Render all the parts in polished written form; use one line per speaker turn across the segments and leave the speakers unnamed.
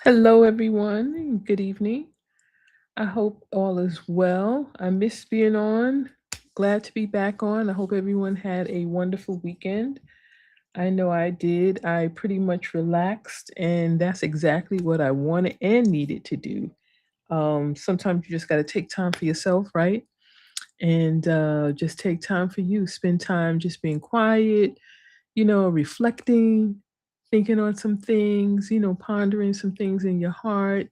Hello, everyone. Good evening. I hope all is well. I missed being on. Glad to be back on. I hope everyone had a wonderful weekend. I know I did. I pretty much relaxed, and that's exactly what I wanted and needed to do. Sometimes you just got to take time for yourself, right? And just take time for you. Spend time just being quiet, reflecting, thinking on some things, pondering some things in your heart.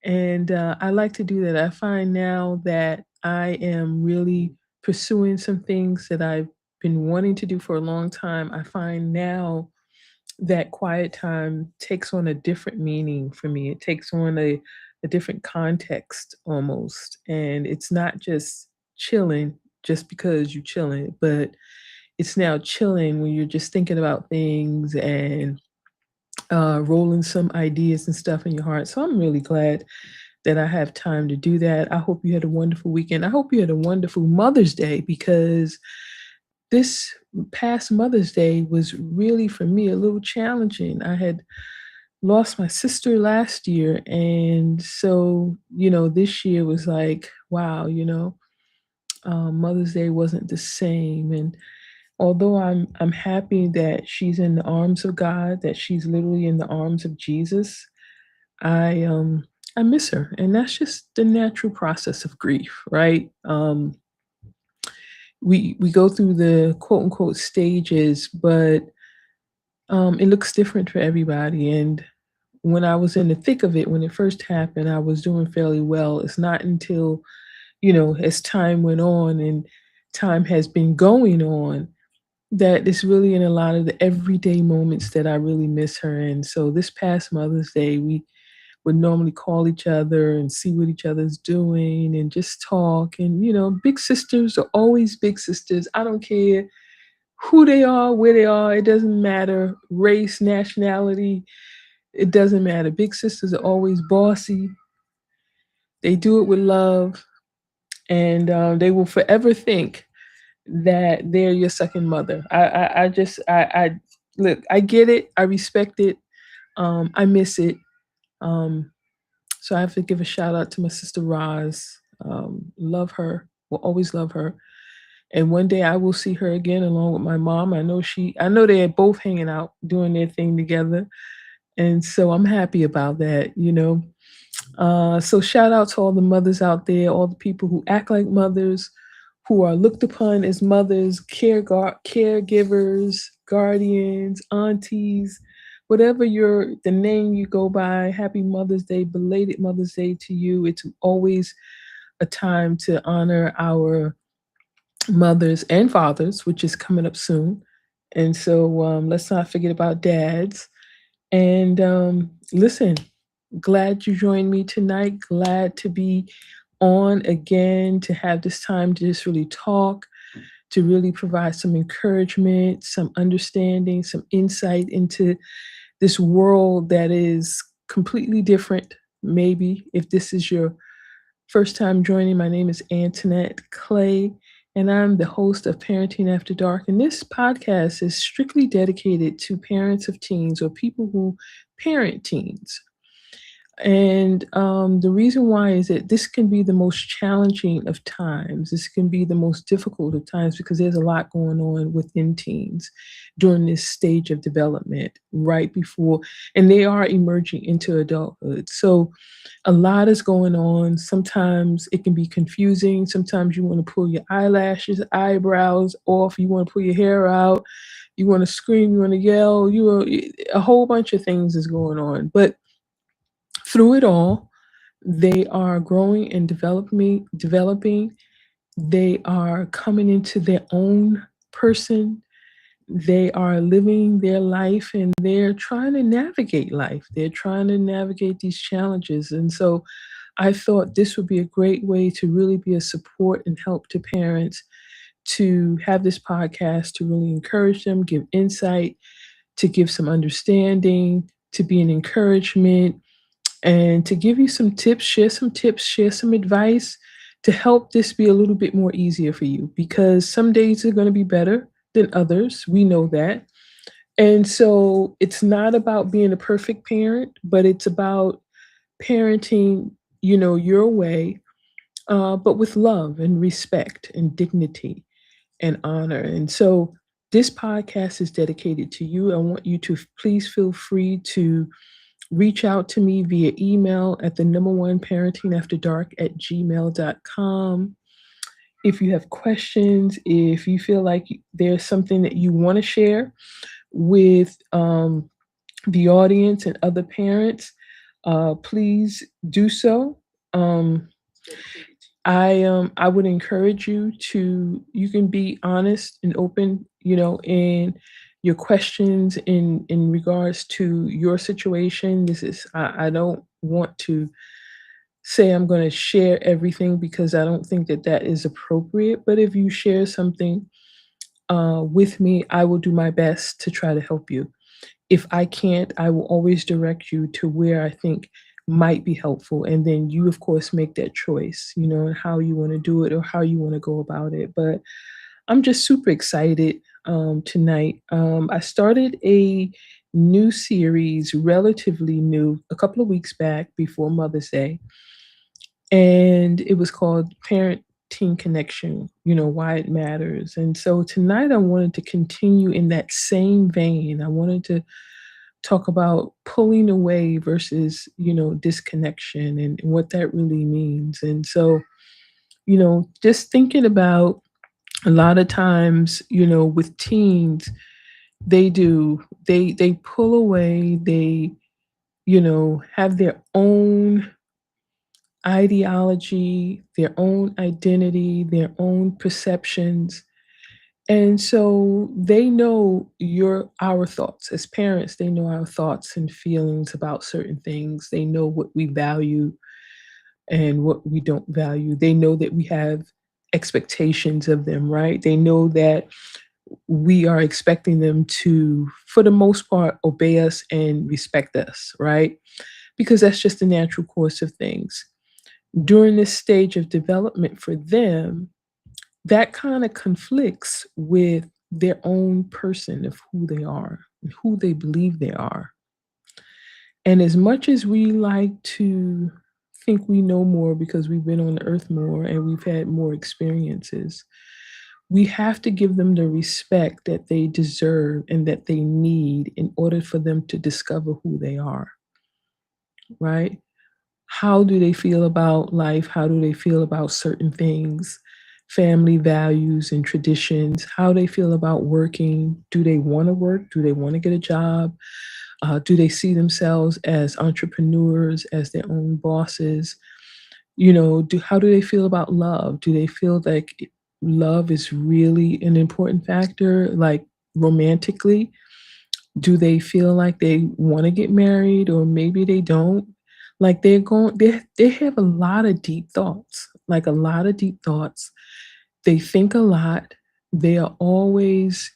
And I like to do that. I find now that I am really pursuing some things that I've been wanting to do for a long time. I find now that quiet time takes on a different meaning for me. It takes on a different context almost. And it's not just chilling just because you're chilling, but it's now chilling when you're just thinking about things and rolling some ideas and stuff in your heart. So I'm really glad that I have time to do that. I hope you had a wonderful weekend. I hope you had a wonderful Mother's Day because this past Mother's Day was really for me a little challenging. I had lost my sister last year, and so this year was like, wow, Mother's Day wasn't the same. And although I'm happy that she's in the arms of God, that she's literally in the arms of Jesus, I um I miss her, and that's just the natural process of grief, right? We go through the quote unquote stages, but it looks different for everybody. And when I was in the thick of it, when it first happened, I was doing fairly well. It's not until as time went on and time has been going on that it's really in a lot of the everyday moments that I really miss her. And so this past Mother's Day, we would normally call each other and see what each other's doing and just talk. And, big sisters are always big sisters. I don't care who they are, where they are. It doesn't matter race, nationality. It doesn't matter. Big sisters are always bossy. They do it with love. And they will forever think that they're your second mother. I look, I get it. I respect it. I miss it. Um, So I have to give a shout out to my sister Roz. Love her. Will always love her. And one day I will see her again along with my mom. I know they're both hanging out doing their thing together. And so I'm happy about that. So shout out to all the mothers out there, all the people who act like mothers, who are looked upon as mothers, caregivers, guardians, aunties, whatever the name you go by. Happy Mother's Day, belated Mother's Day to you. It's always a time to honor our mothers and fathers, which is coming up soon. And so let's not forget about dads. And listen, glad you joined me tonight. Glad to be on again, to have this time to just really talk, to really provide some encouragement, some understanding, some insight into this world that is completely different. Maybe if this is your first time joining, my name is Antoinette Clay, and I'm the host of Parenting After Dark. And this podcast is strictly dedicated to parents of teens or people who parent teens. And the reason why is that this can be the most challenging of times. This can be the most difficult of times because there's a lot going on within teens during this stage of development, right before, and they are emerging into adulthood. So a lot is going on. Sometimes it can be confusing. Sometimes you want to pull your eyelashes, eyebrows off. You want to pull your hair out. You want to scream. You want to yell. A whole bunch of things is going on. But through it all, they are growing and developing. They are coming into their own person. They are living their life and they're trying to navigate life. They're trying to navigate these challenges. And so I thought this would be a great way to really be a support and help to parents, to have this podcast to really encourage them, give insight, to give some understanding, to be an encouragement, and to give you some tips, share some advice to help this be a little bit more easier for you because some days are going to be better than others. We know that. And so it's not about being a perfect parent, but it's about parenting, your way, but with love and respect and dignity and honor. And so this podcast is dedicated to you. I want you to please feel free to reach out to me via email at the number one parenting after dark at gmail.com. If you have questions, if you feel like there's something that you want to share with the audience and other parents, please do so. Um, I would encourage you to you can be honest and open, in your questions in regards to your situation. This is I don't want to say I'm going to share everything because I don't think that that is appropriate. But if you share something with me, I will do my best to try to help you. If I can't, I will always direct you to where I think might be helpful. And then you, of course, make that choice, and how you want to do it or how you want to go about it. But I'm just super excited tonight. I started a new series, relatively new, a couple of weeks back before Mother's Day. And it was called Parent Teen Connection, why it matters. And so tonight I wanted to continue in that same vein. I wanted to talk about pulling away versus, disconnection and what that really means. And so, just thinking about a lot of times, with teens, they pull away, they, have their own ideology, their own identity, their own perceptions. And so they know our thoughts as parents, they know our thoughts and feelings about certain things. They know what we value and what we don't value. They know that we have expectations of them, right? They know that we are expecting them to, for the most part, obey us and respect us, right? Because that's just the natural course of things. During this stage of development for them, that kind of conflicts with their own person of who they are and who they believe they are. And as much as we like to think we know more because we've been on the earth more and we've had more experiences, we have to give them the respect that they deserve and that they need in order for them to discover who they are, right? How do they feel about life? How do they feel about certain things, family values and traditions? How they feel about working? Do they want to work? Do they want to get a job? Do they see themselves as entrepreneurs, as their own bosses? How do they feel about love? Do they feel like love is really an important factor, like romantically? Do they feel like they want to get married or maybe they don't? Like they have a lot of deep thoughts, like a lot of deep thoughts. They think a lot. They are always,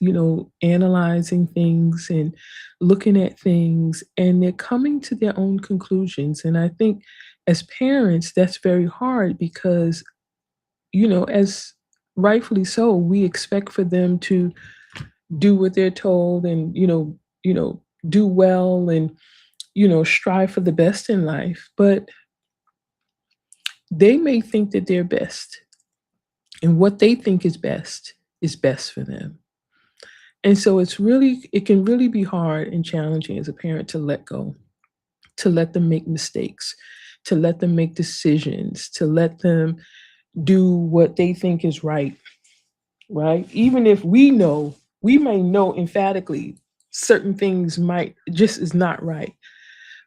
analyzing things and looking at things and they're coming to their own conclusions. And I think as parents, that's very hard because, as rightfully so, we expect for them to do what they're told and, do well and, strive for the best in life. But they may think that they're best and what they think is best for them. And so it can really be hard and challenging as a parent to let go, to let them make mistakes, to let them make decisions, to let them do what they think is right, right? Even if we may know emphatically certain things might just is not right,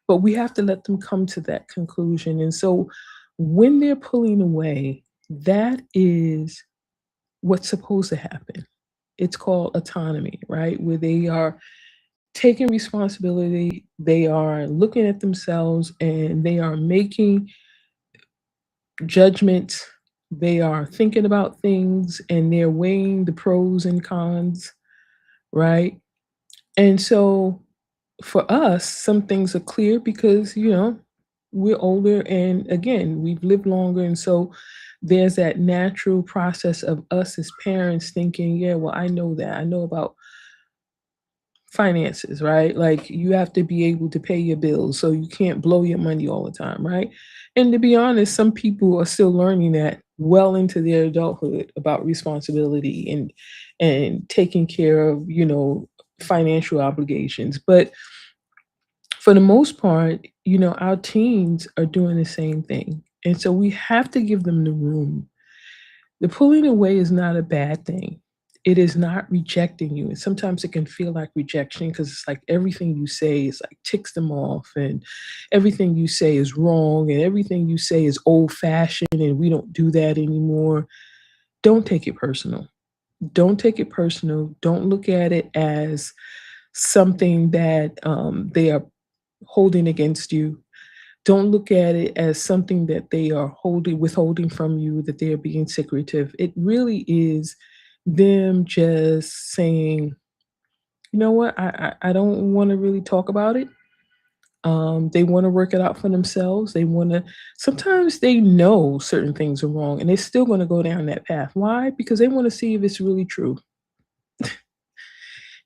but we have to let them come to that conclusion. And so when they're pulling away, that is what's supposed to happen. It's called autonomy, right? Where they are taking responsibility, they are looking at themselves and they are making judgments, they are thinking about things and they're weighing the pros and cons, right? And so for us, some things are clear because, we're older and again, we've lived longer. And so there's that natural process of us as parents thinking, yeah, well, I know that. I know about finances, right? Like you have to be able to pay your bills, so you can't blow your money all the time, right? And to be honest, some people are still learning that well into their adulthood about responsibility and taking care of, financial obligations. But for the most part, our teens are doing the same thing. And so we have to give them the room. The pulling away is not a bad thing. It is not rejecting you. And sometimes it can feel like rejection because it's like everything you say is like ticks them off, and everything you say is wrong, and everything you say is old fashioned, and we don't do that anymore. Don't take it personal. Don't take it personal. Don't look at it as something that they are holding against you. Don't look at it as something that they are withholding from you, that they are being secretive. It really is them just saying, you know what, I don't want to really talk about it. They want to work it out for themselves. Sometimes they know certain things are wrong and they're still going to go down that path. Why? Because they want to see if it's really true.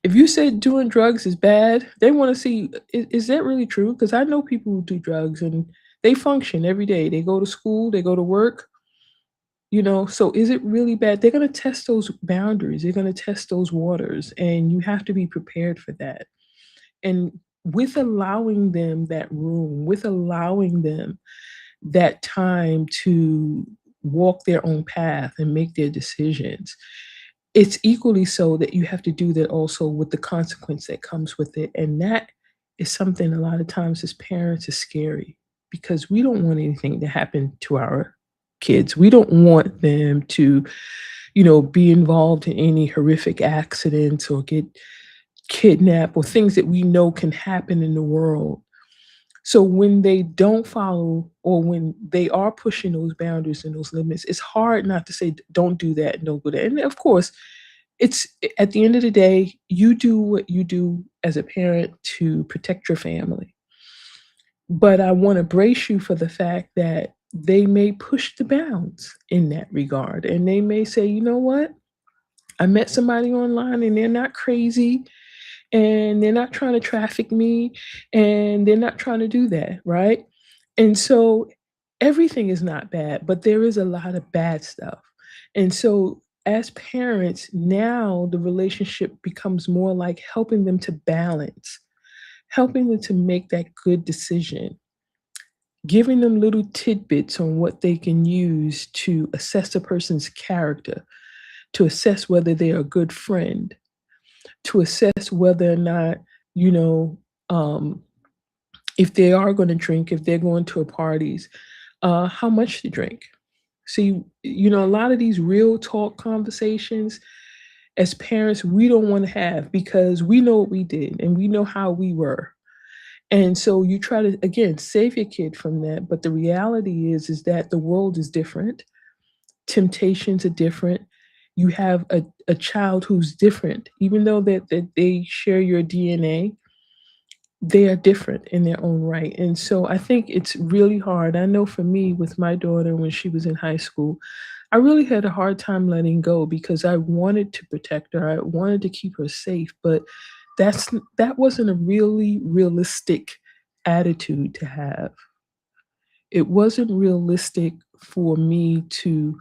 If you said doing drugs is bad, they wanna see, is that really true? Because I know people who do drugs and they function every day. They go to school, they go to work, so is it really bad? They're gonna test those boundaries, they're gonna test those waters, and you have to be prepared for that. And with allowing them that room, with allowing them that time to walk their own path and make their decisions, it's equally so that you have to do that also with the consequence that comes with it, and that is something a lot of times as parents is scary because we don't want anything to happen to our kids. We don't want them to, be involved in any horrific accidents or get kidnapped or things that we know can happen in the world. So when they don't follow or when they are pushing those boundaries and those limits, it's hard not to say, "Don't do that, don't do that." And of course, it's at the end of the day, you do what you do as a parent to protect your family. But I wanna brace you for the fact that they may push the bounds in that regard, and they may say, "You know what? I met somebody online and they're not crazy, and they're not trying to traffic me, and they're not trying to do that," right? And so everything is not bad, but there is a lot of bad stuff. And so as parents, now the relationship becomes more like helping them to balance, helping them to make that good decision, giving them little tidbits on what they can use to assess a person's character, to assess whether they're a good friend, to assess whether or not, you know, um, if they are going to drink, if they're going to a parties, how much to drink. See, a lot of these real talk conversations as parents, we don't want to have because we know what we did and we know how we were. And so you try to, again, save your kid from that. But the reality is that the world is different. Temptations are different. You have a child who's different, even though that they share your DNA, they are different in their own right. And so I think it's really hard. I know for me with my daughter when she was in high school, I really had a hard time letting go because I wanted to protect her. I wanted to keep her safe, but that wasn't a really realistic attitude to have. It wasn't realistic for me to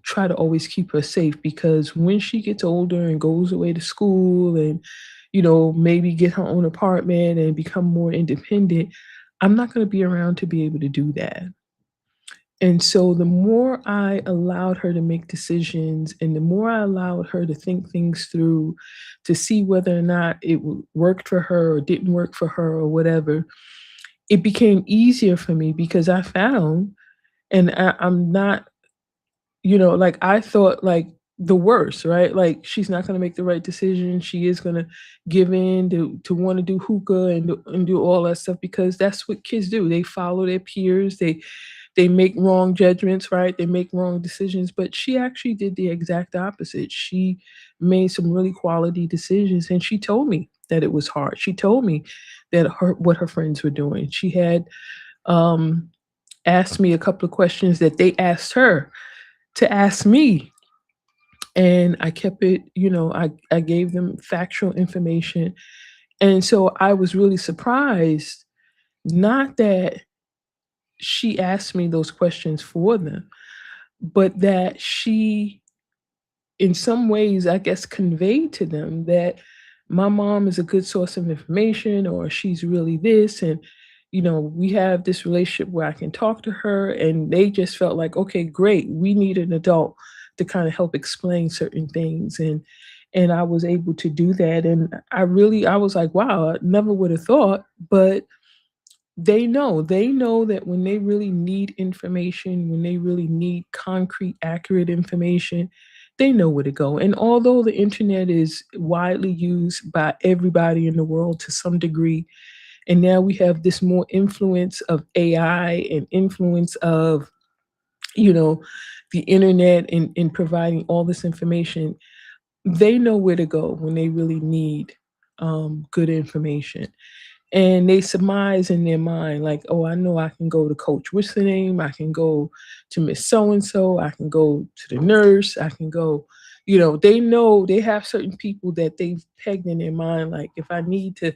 try to always keep her safe because when she gets older and goes away to school and, maybe get her own apartment and become more independent, I'm not going to be around to be able to do that. And so the more I allowed her to make decisions and the more I allowed her to think things through to see whether or not worked for her or didn't work for her or whatever, it became easier for me because I found, and I'm not, like I thought like the worst, right? Like she's not gonna make the right decision. She is gonna give in to want to do hookah and do all that stuff because that's what kids do. They follow their peers. They make wrong judgments, right? They make wrong decisions. But she actually did the exact opposite. She made some really quality decisions, and she told me that it was hard. She told me that what her friends were doing. She had um, asked me a couple of questions that they asked her to ask me And I kept it, I gave them factual information. And so I was really surprised, not that she asked me those questions for them, but that she, in some ways, I guess, conveyed to them that my mom is a good source of information, or she's really this. And, we have this relationship where I can talk to her. And they just felt like, okay, great. We need an adult to kind of help explain certain things. And I was able to do that. And I was like, wow, I never would have thought, but they know that when they really need information, when they really need concrete, accurate information, they know where to go. And although the internet is widely used by everybody in the world to some degree, and now we have this more influence of AI and influence of, you know, the internet in providing all this information, they know where to go when they really need good information. And they surmise in their mind, like, oh, I know I can go to Coach what's the name, I can go to Miss So and so, I can go to the nurse, I can go, they know they have certain people that they've pegged in their mind, like if I need to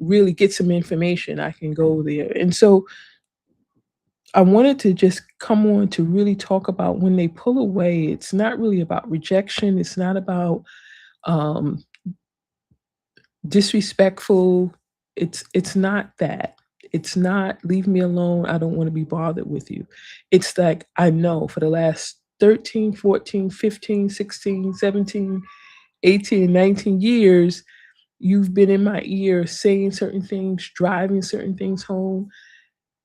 really get some information, I can go there. And so I wanted to just come on to really talk about when they pull away, it's not really about rejection, it's not about um disrespectful. It's not that. It's not leave me alone. I don't want to be bothered with you. It's like I know for the last 13, 14, 15, 16, 17, 18, 19 years, you've been in my ear saying certain things, driving certain things home.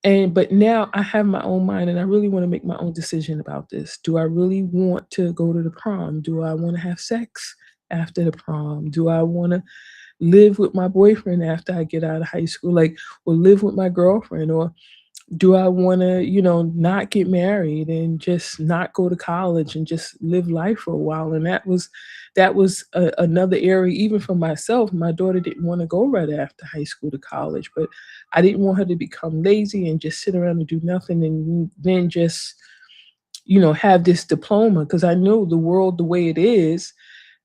And but now I have my own mind and I really want to make my own decision about this. Do I really want to go to the prom? Do I want to have sex after the prom? Do I want to live with my boyfriend after I get out of high school, like, or live with my girlfriend, or do I want to, not get married and just not go to college and just live life for a while? And that was another area, even for myself. My daughter didn't want to go right after high school to college, but I didn't want her to become lazy and just sit around and do nothing and then just have this diploma, because I know the world the way it is,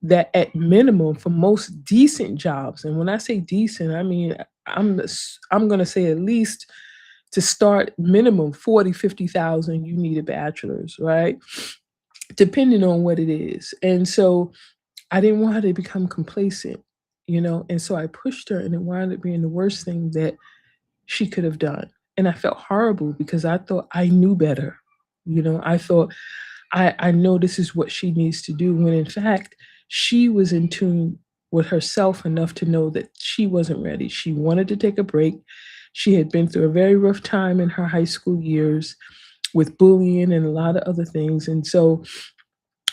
that at minimum for most decent jobs, and when I say decent, I mean I'm going to say at least to start minimum 40, 50,000, you need a bachelor's, right? Depending on what it is. And so I didn't want her to become complacent, and so I pushed her, and it wound up being the worst thing that she could have done. And I felt horrible because I thought I knew better. I thought I know this is what she needs to do, when in fact, she was in tune with herself enough to know that she wasn't ready. She wanted to take a break. She had been through a very rough time in her high school years with bullying and a lot of other things. And so,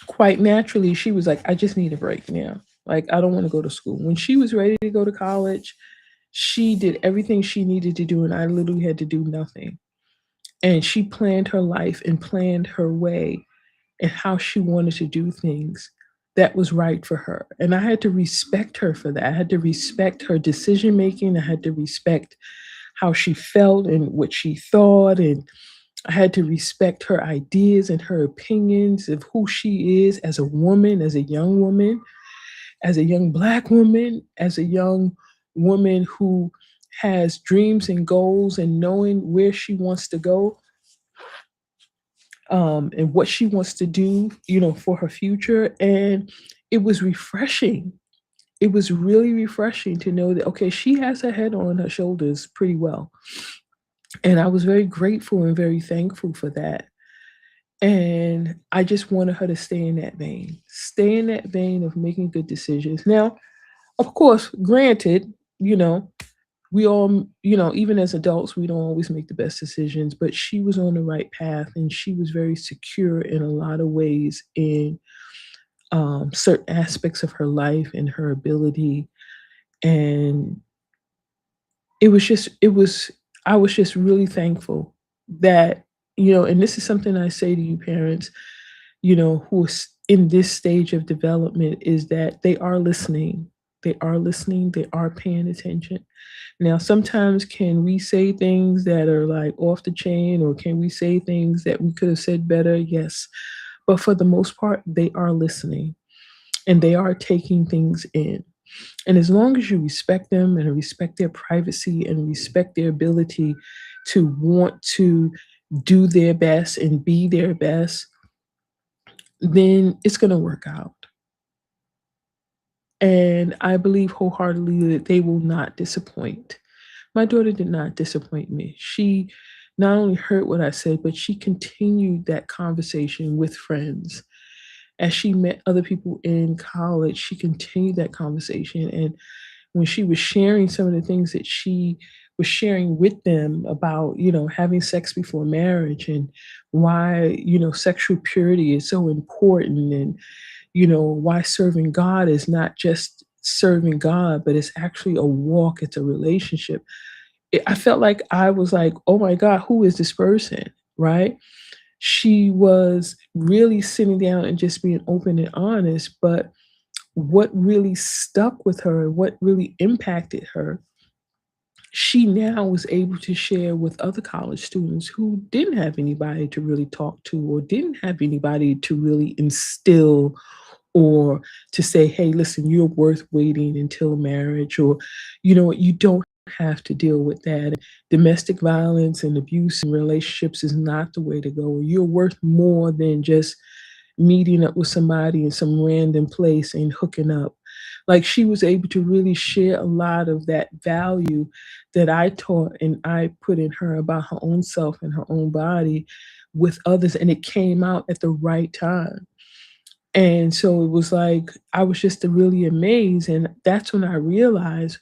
quite naturally, she was like, I just need a break now. Like, I don't want to go to school. When she was ready to go to college, she did everything she needed to do, and I literally had to do nothing. And she planned her life and planned her way and how she wanted to do things that was right for her. And I had to respect her for that. I had to respect her decision making. I had to respect how she felt and what she thought. And I had to respect her ideas and her opinions of who she is as a woman, as a young woman, as a young Black woman, as a young woman who has dreams and goals and knowing where she wants to go, and what she wants to do, for her future. And it was refreshing. It was really refreshing to know that, okay, she has her head on her shoulders pretty well. And I was very grateful and very thankful for that. And I just wanted her to stay in that vein of making good decisions. Now, of course, granted, we all, even as adults, we don't always make the best decisions, but she was on the right path and she was very secure in a lot of ways in certain aspects of her life and her ability. And I was just really thankful that, and this is something I say to you parents, who are in this stage of development, is that they are listening. They are listening. They are paying attention. Now, sometimes can we say things that are like off the chain, or can we say things that we could have said better? Yes. But for the most part, they are listening. and they are taking things in. And as long as you respect them and respect their privacy and respect their ability to want to do their best and be their best, then it's going to work out. And I believe wholeheartedly that they will not disappoint. My daughter did not disappoint me. She not only heard what I said, but she continued that conversation with friends. As she met other people in college, she continued that conversation. And when she was sharing some of the things that she was sharing with them about, having sex before marriage and why, sexual purity is so important, and, why serving God is not just serving God, but it's actually a walk, it's a relationship. I felt like I was like, oh my God, who is this person? Right? She was really sitting down and just being open and honest. But what really stuck with her, what really impacted her, she now was able to share with other college students who didn't have anybody to really talk to or didn't have anybody to really instill or to say, hey, listen, you're worth waiting until marriage, or, you don't have to deal with that. Domestic violence and abuse in relationships is not the way to go. You're worth more than just meeting up with somebody in some random place and hooking up. Like, she was able to really share a lot of that value that I taught and I put in her about her own self and her own body with others. And it came out at the right time. And so it was like, I was just really amazed. And that's when I realized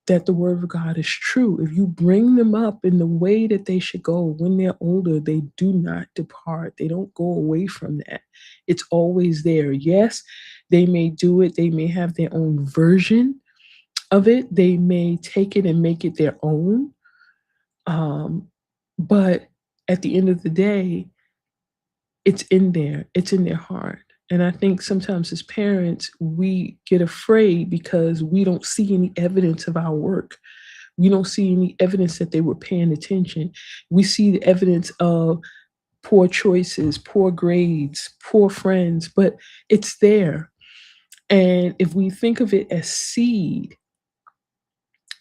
that the word of God is true. If you bring them up in the way that they should go when they're older, they do not depart. They don't go away from that. It's always there. Yes, they may do it, they may have their own version of it, they may take it and make it their own. Um, but at the end of the day, it's in there, it's in their heart. And I think sometimes as parents, we get afraid because we don't see any evidence of our work. We don't see any evidence that they were paying attention. We see the evidence of poor choices, poor grades, poor friends, but it's there. And if we think of it as seed,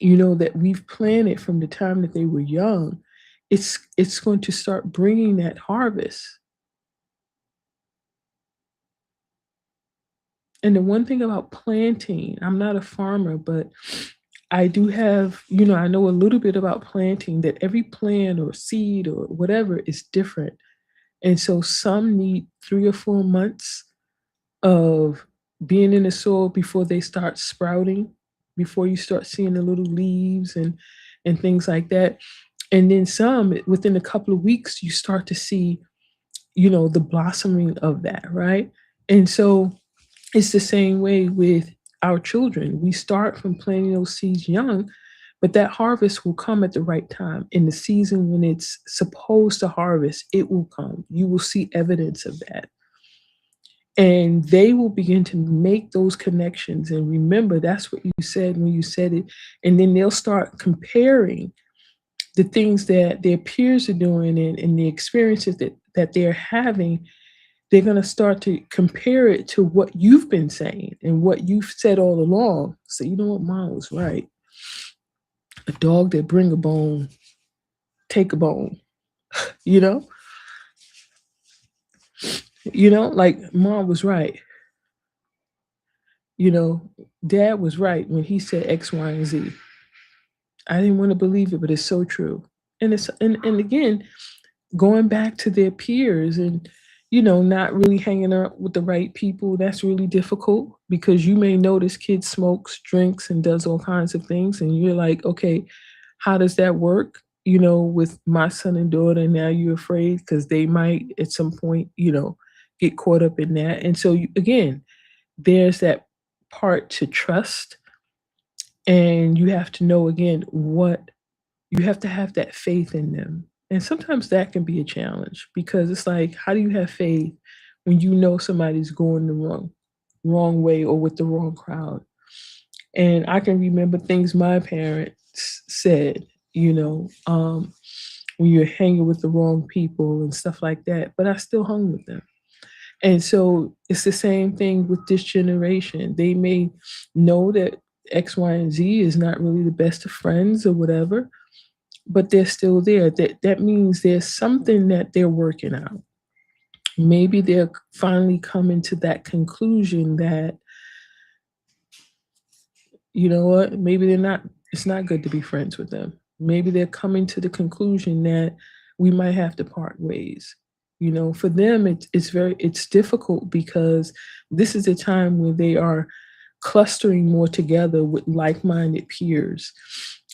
that we've planted from the time that they were young, it's going to start bringing that harvest. And the one thing about planting, I'm not a farmer, but I do have, I know a little bit about planting, that every plant or seed or whatever is different. And so some need 3 or 4 months of being in the soil before they start sprouting, before you start seeing the little leaves and things like that. And then some within a couple of weeks you start to see, the blossoming of that, right? And so it's the same way with our children. We start from planting those seeds young, but that harvest will come at the right time. In the season when it's supposed to harvest, it will come. You will see evidence of that. And they will begin to make those connections. And remember, that's what you said when you said it. And then they'll start comparing the things that their peers are doing and the experiences that they're having. They're going to start to compare it to what you've been saying and what you've said all along. So, you know what, mom was right. A dog that bring a bone, take a bone, you know? Like mom was right. You know, dad was right when he said X, Y, and Z. I didn't want to believe it, but it's so true. And again, going back to their peers and not really hanging out with the right people, that's really difficult because you may notice kid smokes, drinks, and does all kinds of things, and you're like, okay, how does that work, with my son and daughter? And now you're afraid because they might at some point, get caught up in that. And so again, there's that part to trust, and you have to know again what you have to have, that faith in them. And sometimes that can be a challenge because it's like, how do you have faith when you know somebody's going the wrong way or with the wrong crowd? And I can remember things my parents said, when you're hanging with the wrong people and stuff like that, but I still hung with them. And so it's the same thing with this generation. They may know that X, Y, and Z is not really the best of friends or whatever, but they're still there. That means there's something that they're working out. Maybe they're finally coming to that conclusion that, you know what, maybe they're not, it's not good to be friends with them. Maybe they're coming to the conclusion that we might have to part ways. You know, for them it's difficult because this is a time where they are clustering more together with like-minded peers,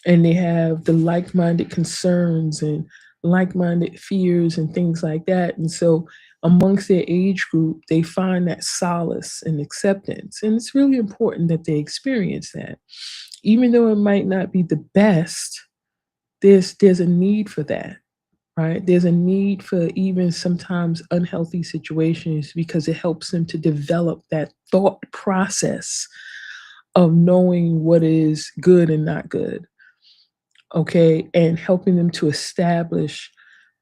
and they have the like-minded concerns and like-minded fears and things like that. And so amongst their age group, they find that solace and acceptance. And it's really important that they experience that. Even though it might not be the best, there's a need for that, right? There's a need for even sometimes unhealthy situations because it helps them to develop that thought process of knowing what is good and not good, okay? And helping them to establish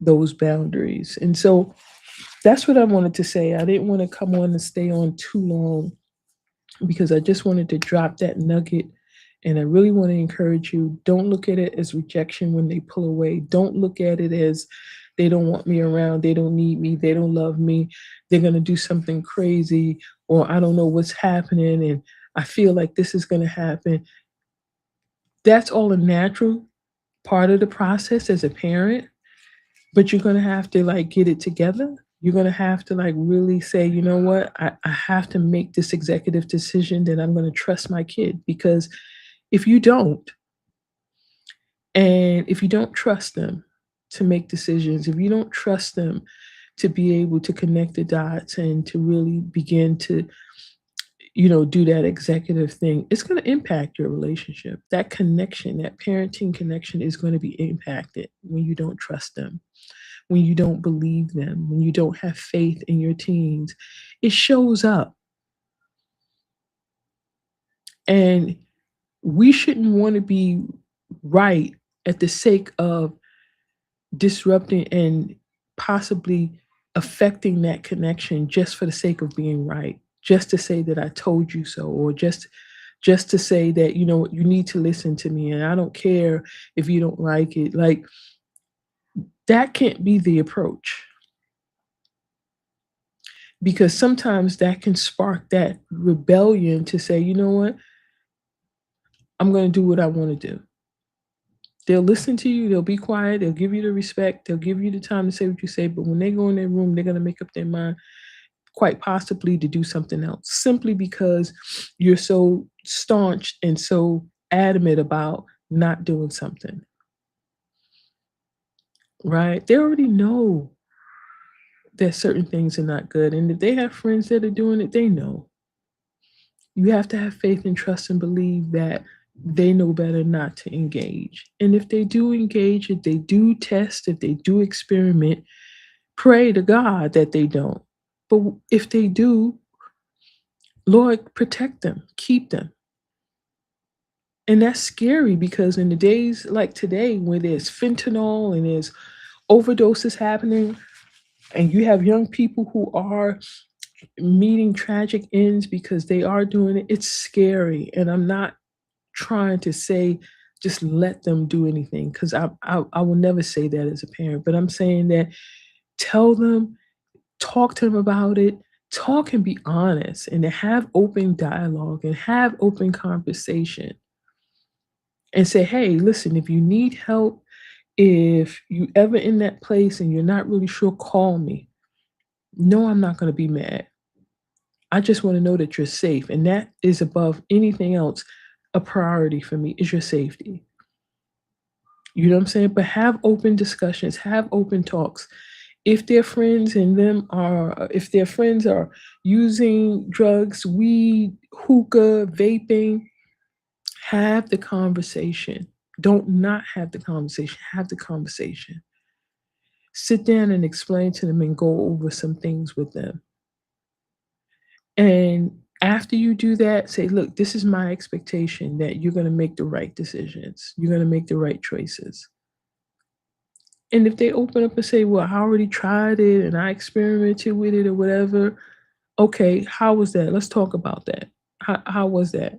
those boundaries. And so that's what I wanted to say. I didn't want to come on and stay on too long because I just wanted to drop that nugget. And I really want to encourage you, don't look at it as rejection when they pull away. Don't look at it as they don't want me around, they don't need me, they don't love me, they're going to do something crazy, or I don't know what's happening and I feel like this is going to happen. That's all a natural part of the process as a parent, but you're gonna have to like get it together. You're gonna have to like really say, you know what, I have to make this executive decision that I'm gonna trust my kid. Because if you don't, and if you don't trust them to make decisions, if you don't trust them to be able to connect the dots and to really begin to, you know, do that executive thing, it's going to impact your relationship. That connection, that parenting connection is going to be impacted when you don't trust them, when you don't believe them, when you don't have faith in your teens. It shows up. And we shouldn't want to be right at the sake of disrupting and possibly affecting that connection just for the sake of being right, just to say that I told you so, or just to say that, you know, you need to listen to me and I don't care if you don't like it. Like, that can't be the approach, because sometimes that can spark that rebellion to say, you know what, I'm going to do what I want to do. They'll listen to you, they'll be quiet, they'll give you the respect, they'll give you the time to say what you say, but when they go in their room, they're going to make up their mind quite possibly to do something else simply because you're so staunch and so adamant about not doing something, right? They already know that certain things are not good. And if they have friends that are doing it, they know. You have to have faith and trust and believe that they know better not to engage. And if they do engage, if they do test, if they do experiment, pray to God that they don't. But if they do, Lord, protect them, keep them. And that's scary because in the days like today, where there's fentanyl and there's overdoses happening, and you have young people who are meeting tragic ends because they are doing it, it's scary. And I'm not trying to say just let them do anything, because I will never say that as a parent, but I'm saying that tell them, talk to them about it, talk and be honest, and to have open dialogue and have open conversation and say, hey, listen, if you need help, if you ever in that place and you're not really sure, call me. No, I'm not going to be mad. I just want to know that you're safe. And that is above anything else. A priority for me is your safety. You know what I'm saying? But have open discussions, have open talks. If their friends and them are, if their friends are using drugs, weed, hookah, vaping, have the conversation. Don't not have the conversation. Have the conversation. Sit down and explain to them and go over some things with them. And after you do that, say, look, this is my expectation that you're going to make the right decisions. You're going to make the right choices. And if they open up and say, well, I already tried it and I experimented with it or whatever, Okay, how was that? Let's talk about that. How was that?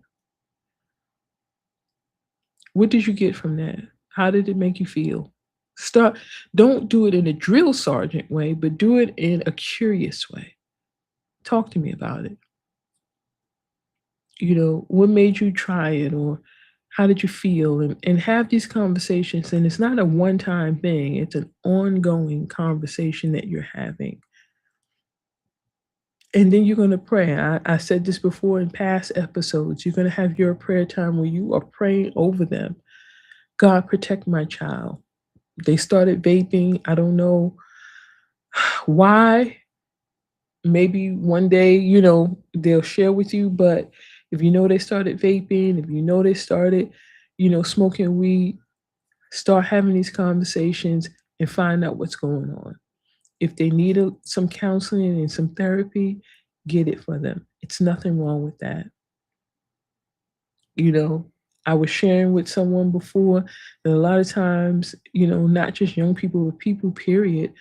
What did you get from that? How did it make you feel? Start Don't do it in a drill sergeant way, but do it in a curious way. Talk to me about it. What made you try it, or how did you feel? And have these conversations. And it's not a one-time thing, it's an ongoing conversation that you're having. And then you're going to pray. I said this before in past episodes. You're going to have your prayer time where you are praying over them. God, protect my child. They started vaping. I don't know why. Maybe one day, they'll share with you. But if you know they started vaping, if you know they started, smoking weed, start having these conversations and find out what's going on. If they need some counseling and some therapy, get it for them. It's nothing wrong with that. You know, I was sharing with someone before that a lot of times, not just young people, but people, period,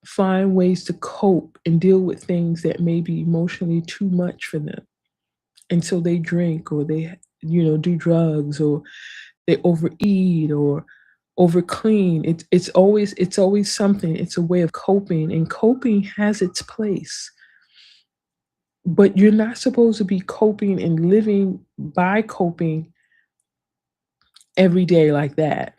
find ways to cope and deal with things that may be emotionally too much for them. And so they drink, or they, do drugs, or they overeat, or overclean. It's always something. It's a way of coping, and coping has its place. But you're not supposed to be coping and living by coping every day like that.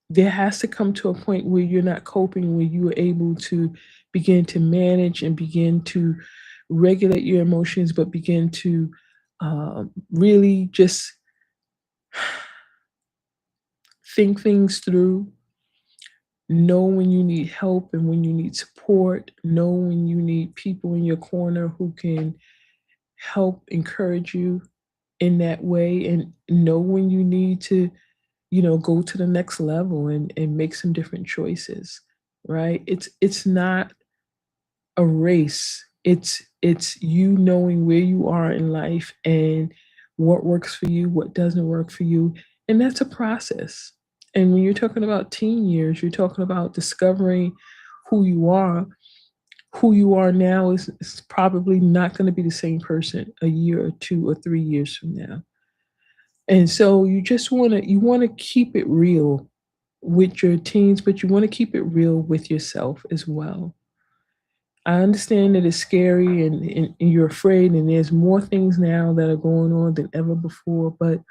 There has to come to a point where you're not coping, where you are able to begin to manage and begin to regulate your emotions, but begin to really just think things through, know when you need help and when you need support, know when you need people in your corner who can help encourage you in that way, and know when you need to, go to the next level and make some different choices, right? It's not a race. It's you knowing where you are in life and what works for you, what doesn't work for you, and that's a process. And when you're talking about teen years, you're talking about discovering who you are. Who you are now is probably not going to be the same person a year or 2 or 3 years from now. And so you want to keep it real with your teens, but you want to keep it real with yourself as well. I understand that it's scary, and you're afraid, and there's more things now that are going on than ever before, but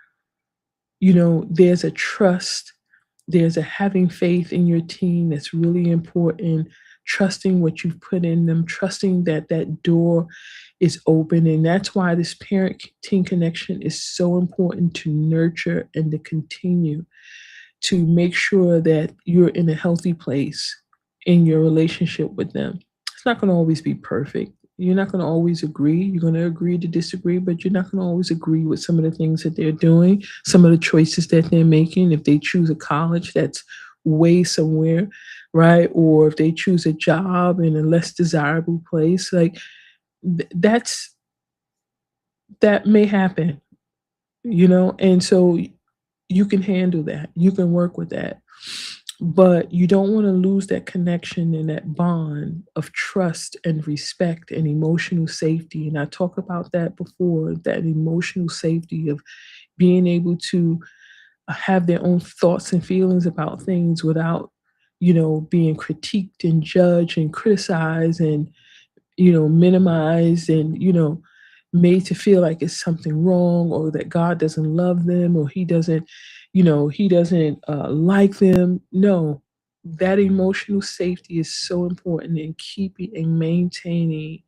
there's a trust, there's a having faith in your teen that's really important, trusting what you've put in them, trusting that that door is open. And that's why this parent teen connection is so important to nurture and to continue to make sure that you're in a healthy place in your relationship with them. It's not going to always be perfect. You're not going to always agree. You're going to agree to disagree, but you're not going to always agree with some of the things that they're doing, some of the choices that they're making. If they choose a college that's way somewhere, right? Or if they choose a job in a less desirable place, like that's that may happen, and so you can handle that. You can work with that. But you don't want to lose that connection and that bond of trust and respect and emotional safety. And I talked about that before, that emotional safety of being able to have their own thoughts and feelings about things without, being critiqued and judged and criticized and minimized and, made to feel like it's something wrong, or that God doesn't love them, or he doesn't like them. No, that emotional safety is so important in keeping and maintaining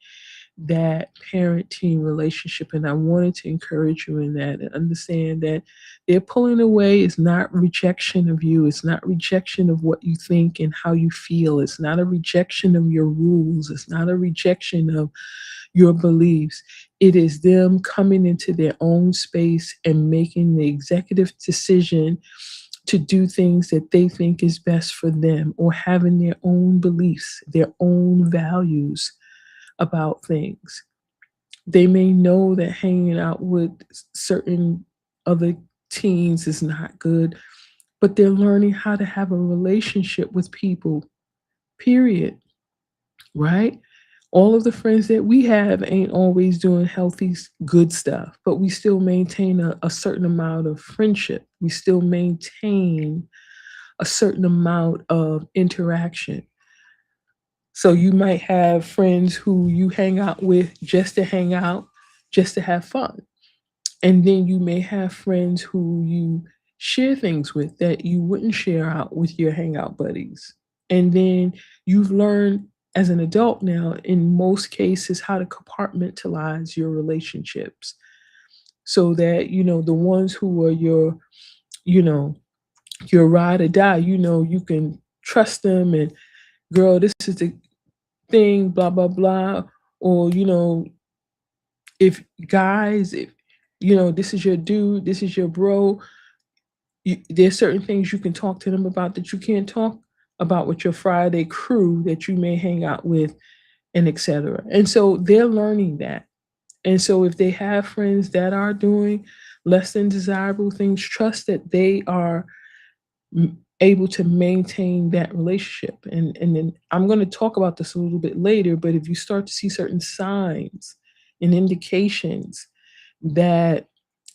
that parent teen relationship. And I wanted to encourage you in that and understand that they're pulling away is not rejection of you. It's not rejection of what you think and how you feel. It's not a rejection of your rules. It's not a rejection of your beliefs. It is them coming into their own space and making the executive decision to do things that they think is best for them, or having their own beliefs, their own values about things. They may know that hanging out with certain other teens is not good, but they're learning how to have a relationship with people, period, right? All of the friends that we have ain't always doing healthy, good stuff, but we still maintain a certain amount of friendship. We still maintain a certain amount of interaction. So you might have friends who you hang out with just to hang out, just to have fun. And then you may have friends who you share things with that you wouldn't share out with your hangout buddies. And then you've learned as an adult now, in most cases, how to compartmentalize your relationships so that, the ones who are you know, your ride or die, you can trust them and girl, this is the thing, blah, blah, blah. Or, if guys, if this is your dude, this is your bro, there's certain things you can talk to them about that you can't talk about with your Friday crew that you may hang out with, and etc. And so they're learning that. And so if they have friends that are doing less than desirable things, trust that they are able to maintain that relationship. And then I'm going to talk about this a little bit later, but if you start to see certain signs and indications that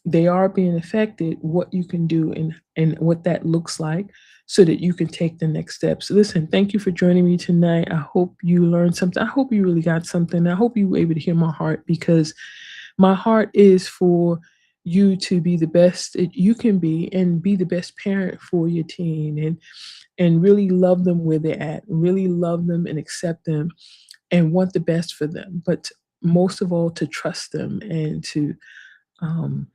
they are being affected, what you can do and what that looks like so that you can take the next steps. Listen, thank you for joining me tonight. I hope you learned something. I hope you really got something. I hope you were able to hear my heart, because my heart is for you to be the best that you can be and be the best parent for your teen, and really love them where they're at, really love them and accept them and want the best for them. But most of all, to trust them and to um,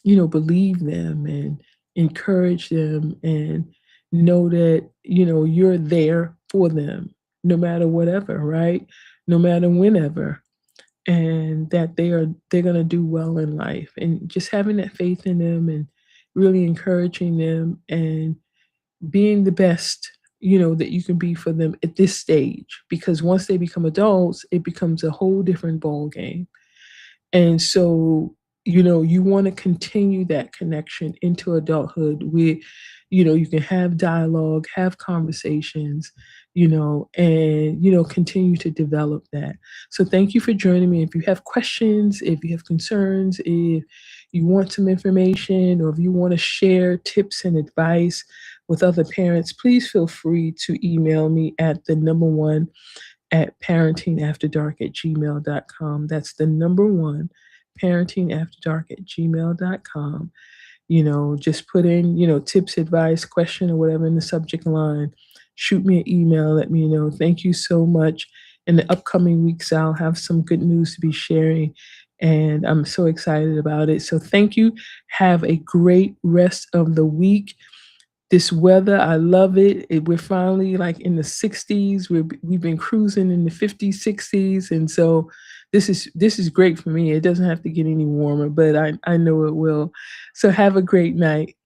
believe them and encourage them and know that, you're there for them no matter whatever, right? No matter whenever. And that they're going to do well in life, and just having that faith in them and really encouraging them and being the best, that you can be for them at this stage, because once they become adults, it becomes a whole different ball game. And so, you want to continue that connection into adulthood where, you can have dialogue, have conversations, and, continue to develop that. So thank you for joining me. If you have questions, if you have concerns, if you want some information, or if you want to share tips and advice with other parents, please feel free to email me at the number one at parentingafterdark@gmail.com. That's the number one, parentingafterdark@gmail.com. Just put in, tips, advice, question, or whatever in the subject line. Shoot me an email, let me know. Thank you so much. In the upcoming weeks, I'll have some good news to be sharing, and I'm so excited about it. So thank you. Have a great rest of the week. This weather, I love it. We're finally like in the 60s. We've been cruising in the 50s, 60s, and so this is great for me. It doesn't have to get any warmer, but I know it will. So have a great night.